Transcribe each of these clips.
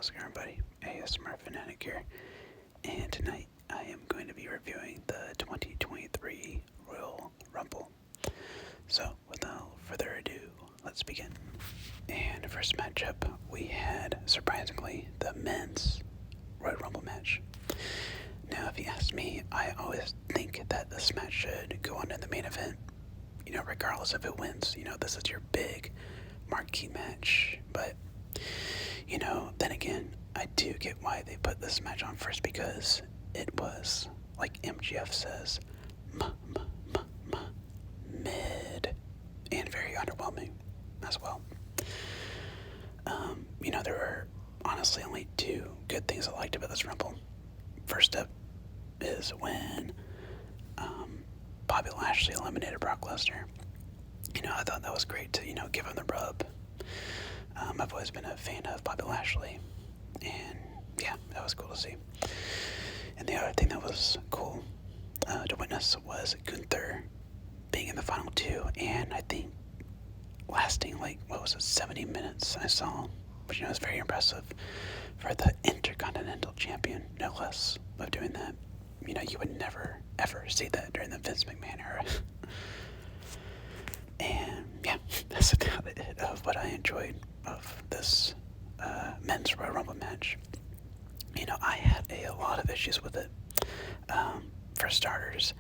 How's it going, everybody? ASMR Fanatic here, and tonight I am going to be reviewing the 2023 Royal Rumble. So, without further ado, let's begin. And first matchup, we had, surprisingly, the men's Royal Rumble match. Now, if you ask me, I always think that this match should go on in the main event, regardless if it wins. This is your big marquee match, but then again, I do get why they put this match on first, because it was, like MGF says, mid, and very underwhelming as well. There were honestly only two good things I liked about this Rumble. First up is when Bobby Lashley eliminated Brock Lesnar. I thought that was great to, give him the rub. I've always been a fan of Bobby Lashley, and yeah, that was cool to see. And the other thing that was cool to witness was Gunther being in the final two, and I think lasting 70 minutes I saw, which is very impressive for the Intercontinental Champion, no less, of doing that. You would never ever see that during the Vince McMahon era. And yeah, that's about it of what I enjoyed of this men's Royal Rumble match. I had a lot of issues with it. For starters,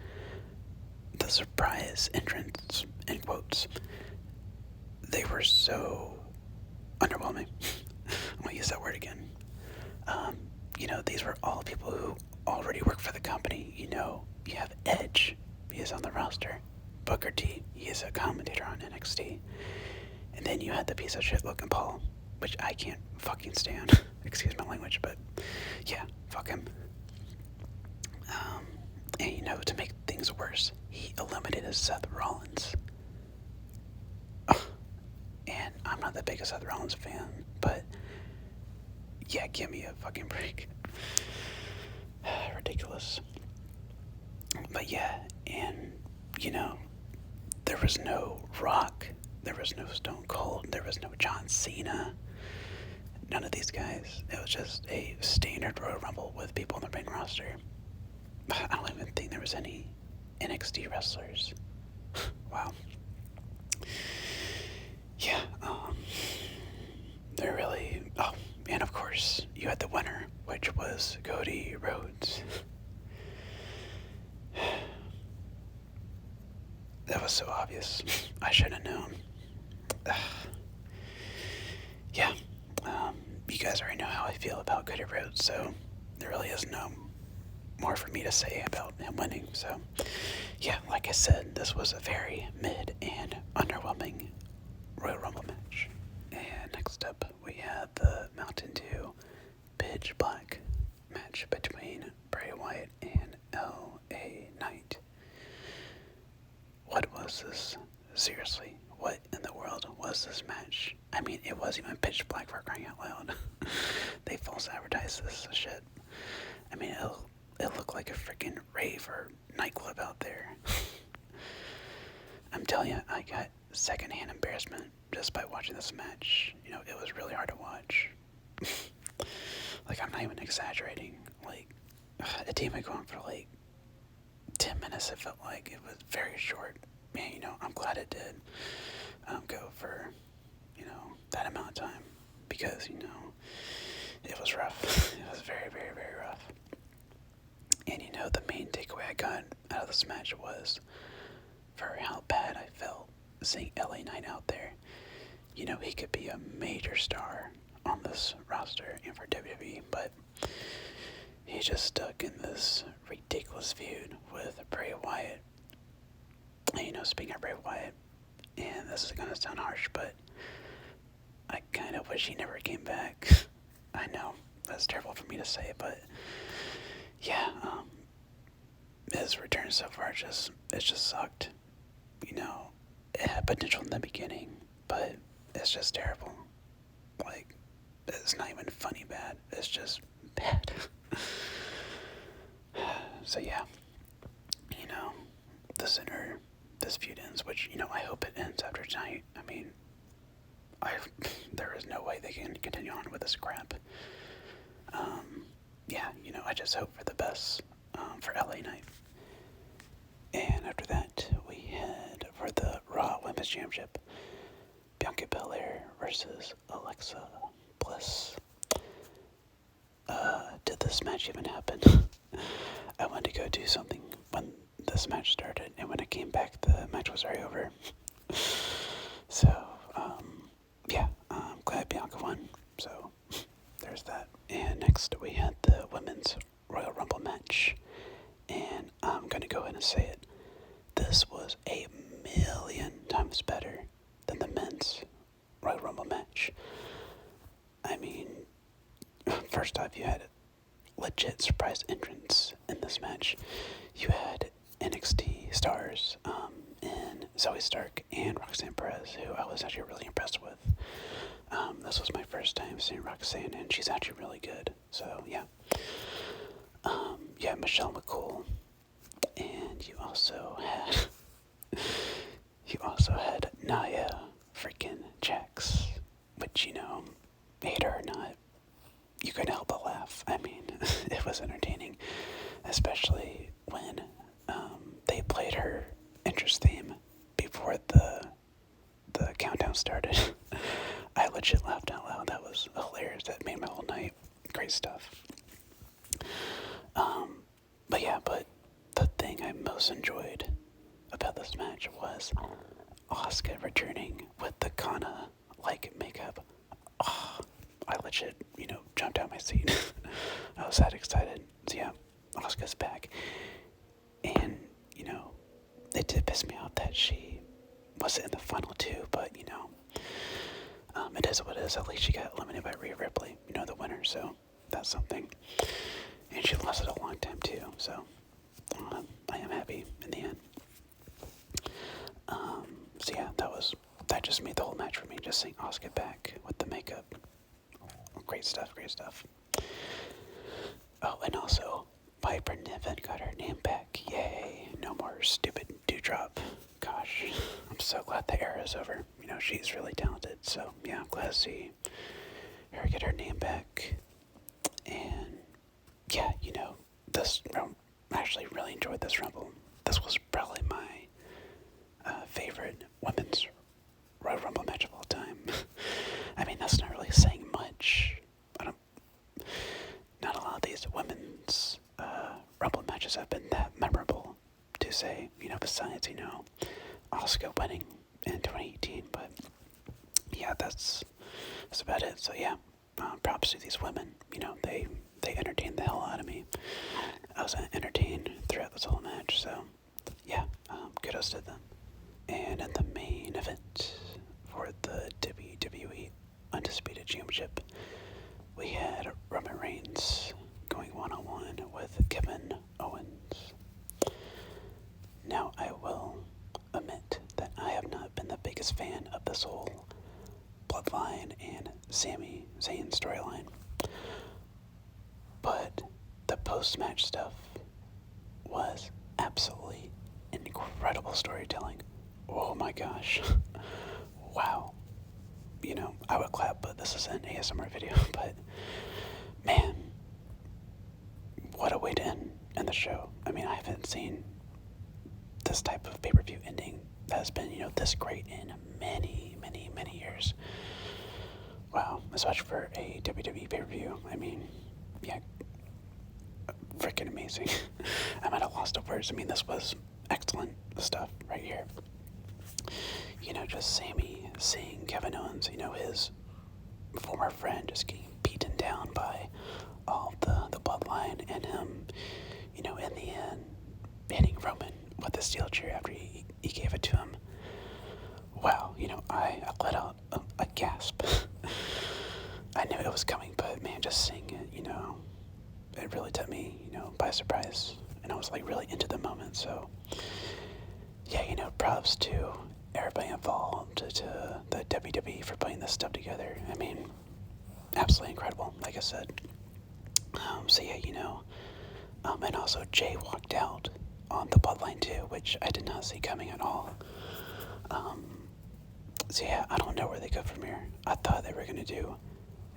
the surprise entrants, in quotes, they were so underwhelming. I'm gonna use that word again. These were all people who already work for the company. You have Edge, he is on the roster. Booker T, he is a commentator on NXT. And then you had the piece of shit Logan Paul, which I can't fucking stand. Excuse my language, but yeah, fuck him. And to make things worse, he eliminated Seth Rollins. Ugh. And I'm not the biggest Seth Rollins fan, but yeah, give me a fucking break. Ridiculous. But yeah, and there was no Rock, there was no Stone Cold, there was no John Cena, none of these guys. It was just a standard Royal Rumble with people on the main roster. I don't even think there was any NXT wrestlers. Wow. Yeah, they're really, and of course, you had the winner, which was Cody Rhodes. That was so obvious. I should have known. Yeah, you guys already know how I feel about Cody Rhodes, so there really is no more for me to say about him winning. So, yeah, like I said, this was a very mid and underwhelming Royal Rumble match. And next up, we had the Mountain Dew Pitch Black match between Bray Wyatt and LA Knight. What was this? Seriously, what in the world was this match? I mean, it wasn't even pitch black, for crying out loud. They false advertised this shit. I mean, it looked like a freaking rave or nightclub out there. I'm telling you, I got secondhand embarrassment just by watching this match. It was really hard to watch. I'm not even exaggerating. It didn't even go on for 10 minutes. It felt like it was very short. Man, I'm glad it did go for, that amount of time, because, it was rough. It was very, very, very rough. And, the main takeaway I got out of this match was for how bad I felt seeing LA Knight out there. He could be a major star on this roster and for WWE, but he's just stuck in this ridiculous feud with Bray Wyatt. And, speaking of Bray Wyatt, and this is gonna sound harsh, but I kind of wish he never came back. I know, that's terrible for me to say, but yeah, his return so far, it just sucked. It had potential in the beginning, but it's just terrible. It's not even funny bad, it's just bad. So yeah, the sooner this feud ends, which, I hope it ends after tonight. I mean, there is no way they can continue on with this crap. Yeah, I just hope for the best for LA Knight. And after that, we head for the Raw Women's Championship. Bianca Belair versus Alexa Bliss. Did this match even happen? I went to go do something when this match started, and when I came back, the match was already over. So, yeah, I'm glad Bianca won. So, there's that. And next, we had the Women's Royal Rumble match. And I'm going to go ahead and say it. This was a million times better than the Men's Royal Rumble match. I mean, first off, you had legit surprise entrants in this match. You had NXT stars in Zoe Stark and Roxanne Perez, who I was actually really impressed with. This was my first time seeing Roxanne, and she's actually really good. So, yeah. Yeah, Michelle McCool. And you also had Nia freaking Jax, which, hate her or not, you couldn't help but laugh. I mean, it was entertaining, especially when they played her entrance theme before the countdown started. I legit laughed out loud. That was hilarious. That made my whole night. Great stuff. But the thing I most enjoyed about this match was Asuka returning with the Kana-like makeup. Oh, I legit, jumped out my seat. I was that excited. So yeah, Asuka's back. And, it did piss me off that she wasn't in the final two, but, it is what it is. At least she got eliminated by Rhea Ripley, the winner, so that's something. And she lasted a long time, too, so I am happy in the end. So yeah, that just made the whole match for me, just seeing Asuka back with the makeup. Great stuff, great stuff. Oh, and also, Piper Niven got her name back. Yay, no more stupid dewdrop. Gosh, I'm so glad the era is over. She's really talented, so yeah, I'm glad to see her get her name back. And yeah, I actually really enjoyed this Rumble. This was probably my favorite women's Royal Rumble match of all time. I mean, that's not really saying much. Not a lot of these women's Rumble matches have been that memorable to say, besides, Asuka winning in 2018, but yeah, that's about it. So yeah, props to these women. They entertained the hell out of me. I was entertained throughout this whole match, so yeah, kudos to them. And in the main event for the WWE Undisputed Championship, we had Roman Reigns going one-on-one with Kevin Owens. Now, I will admit that I have not been the biggest fan of this whole Bloodline and Sami Zayn storyline, but the post-match stuff was absolutely incredible storytelling. Oh my gosh. Wow. I would clap, but this is an ASMR video, but man, what a way to end the show. I mean, I haven't seen this type of pay-per-view ending that has been, this great in many, many, many years. Wow, especially for a WWE pay-per-view. I mean, yeah, freaking amazing. I might have lost the words. I mean, this was excellent stuff right here. Just Sami seeing Kevin Owens, his former friend just getting beaten down by all the bloodline, and him, in the end, hitting Roman with the steel chair after he gave it to him. Wow, I let out a gasp. I knew it was coming, but man, just seeing it, it really took me, by surprise. And I was really into the moment, so yeah, props to everybody involved, to the WWE for putting this stuff together. I mean, absolutely incredible, like I said. So yeah, and also Jay walked out on the bloodline too, which I did not see coming at all. So yeah, I don't know where they go from here. I thought they were gonna do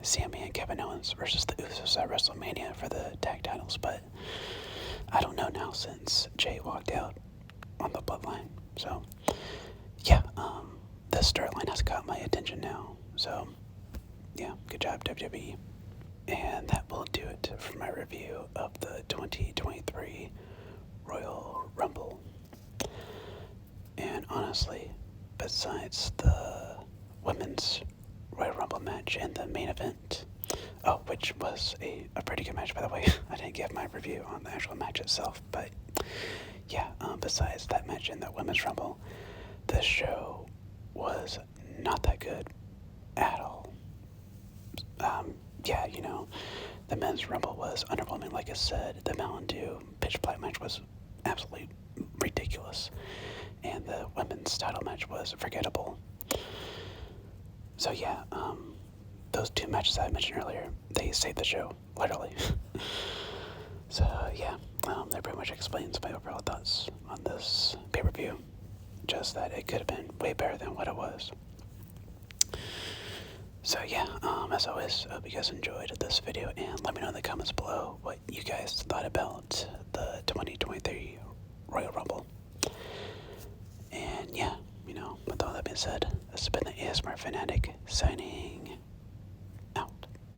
Sami and Kevin Owens versus the Usos at WrestleMania for the tag titles, but I don't know now since Jay walked out on the Bloodline. So, yeah, this storyline has caught my attention now. So, yeah, good job, WWE. And that will do it for my review of the 2023 Royal Rumble. And honestly, besides the women's Royal Rumble match and the main event, which was a pretty good match, by the way. I didn't give my review on the actual match itself, but yeah, besides that match and the women's Rumble, this show was not that good at all. Yeah, the men's Rumble was underwhelming, like I said. The Mountain Dew Pitch Black match was absolutely ridiculous, and the women's title match was forgettable. So yeah, those two matches I mentioned earlier, they saved the show, literally. So yeah, that pretty much explains my overall thoughts on this pay-per-view. Just that it could have been way better than what it was. So yeah, as always, I hope you guys enjoyed this video, and let me know in the comments below what you guys thought about the 2023 Royal Rumble. And yeah, with all that being said, this has been the ASMR Fanatic signing